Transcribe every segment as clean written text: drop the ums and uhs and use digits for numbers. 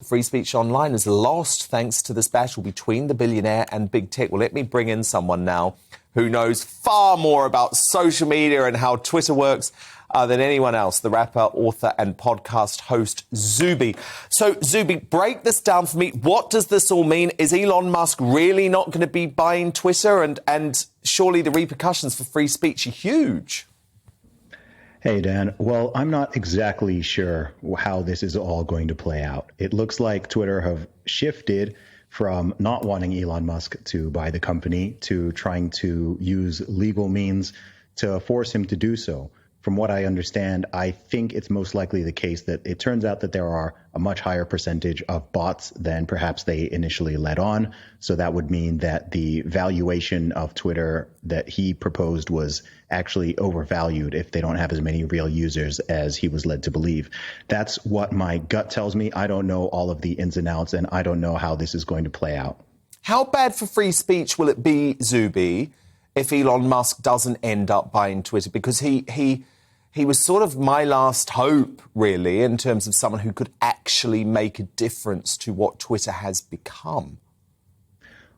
free speech online is lost thanks to this battle between the billionaire and big tech. Well, let me bring in someone now who knows far more about social media and how Twitter works than anyone else, the rapper, author and podcast host Zuby. So, Zuby, break this down for me. What does this all mean? Is Elon Musk really not going to be buying Twitter? And surely the repercussions for free speech are huge. Hey, Dan. Well, I'm not exactly sure how this is all going to play out. It looks like Twitter have shifted from not wanting Elon Musk to buy the company to trying to use legal means to force him to do so. From what I understand, I think it's most likely the case that it turns out that there are a much higher percentage of bots than perhaps they initially let on. So that would mean that the valuation of Twitter that he proposed was actually overvalued if they don't have as many real users as he was led to believe. That's what my gut tells me. I don't know all of the ins and outs, and I don't know how this is going to play out. How bad for free speech will it be, Zuby, if Elon Musk doesn't end up buying Twitter? Because he was sort of my last hope, really, in terms of someone who could actually make a difference to what Twitter has become.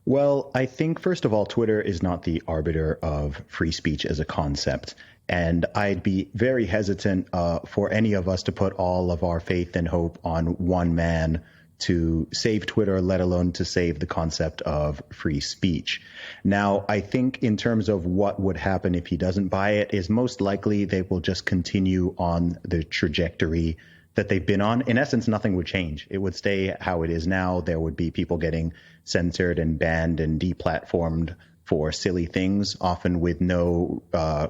Well, I think, first of all, Twitter is not the arbiter of free speech as a concept. And I'd be very hesitant for any of us to put all of our faith and hope on one man to save Twitter, let alone to save the concept of free speech. Now, I think in terms of what would happen if he doesn't buy it is most likely they will just continue on the trajectory that they've been on. In essence, nothing would change. It would stay how it is now. There would be people getting censored and banned and deplatformed for silly things, often with no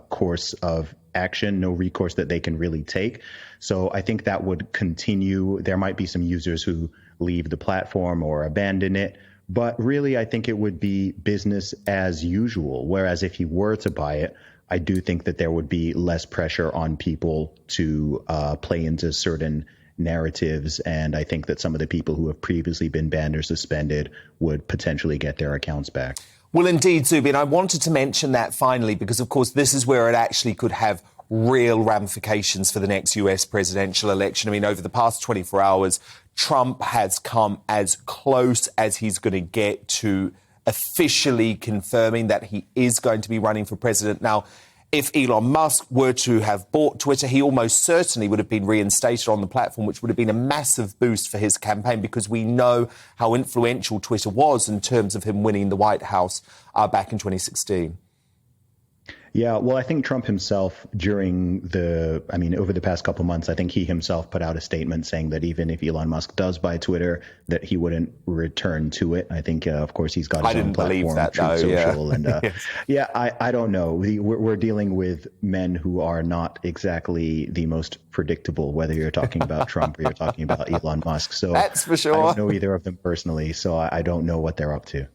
course of action, no recourse that they can really take. So I think that would continue. There might be some users who leave the platform or abandon it. But really, I think it would be business as usual. Whereas if he were to buy it, I do think that there would be less pressure on people to play into certain narratives. And I think that some of the people who have previously been banned or suspended would potentially get their accounts back. Well, indeed, Zuby, and I wanted to mention that finally, because, of course, this is where it actually could have real ramifications for the next US presidential election. I mean, over the past 24 hours, Trump has come as close as he's going to get to officially confirming that he is going to be running for president. Now, if Elon Musk were to have bought Twitter, he almost certainly would have been reinstated on the platform, which would have been a massive boost for his campaign, because we know how influential Twitter was in terms of him winning the White House back in 2016. Yeah, well, I think Trump himself over the past couple months, I think he himself put out a statement saying that even if Elon Musk does buy Twitter, that he wouldn't return to it. I think, of course, he's got his own platform, Truth Social. And yes. I don't know. We're dealing with men who are not exactly the most predictable, whether you're talking about Trump or you're talking about Elon Musk. So that's for sure. I don't know either of them personally, so I don't know what they're up to.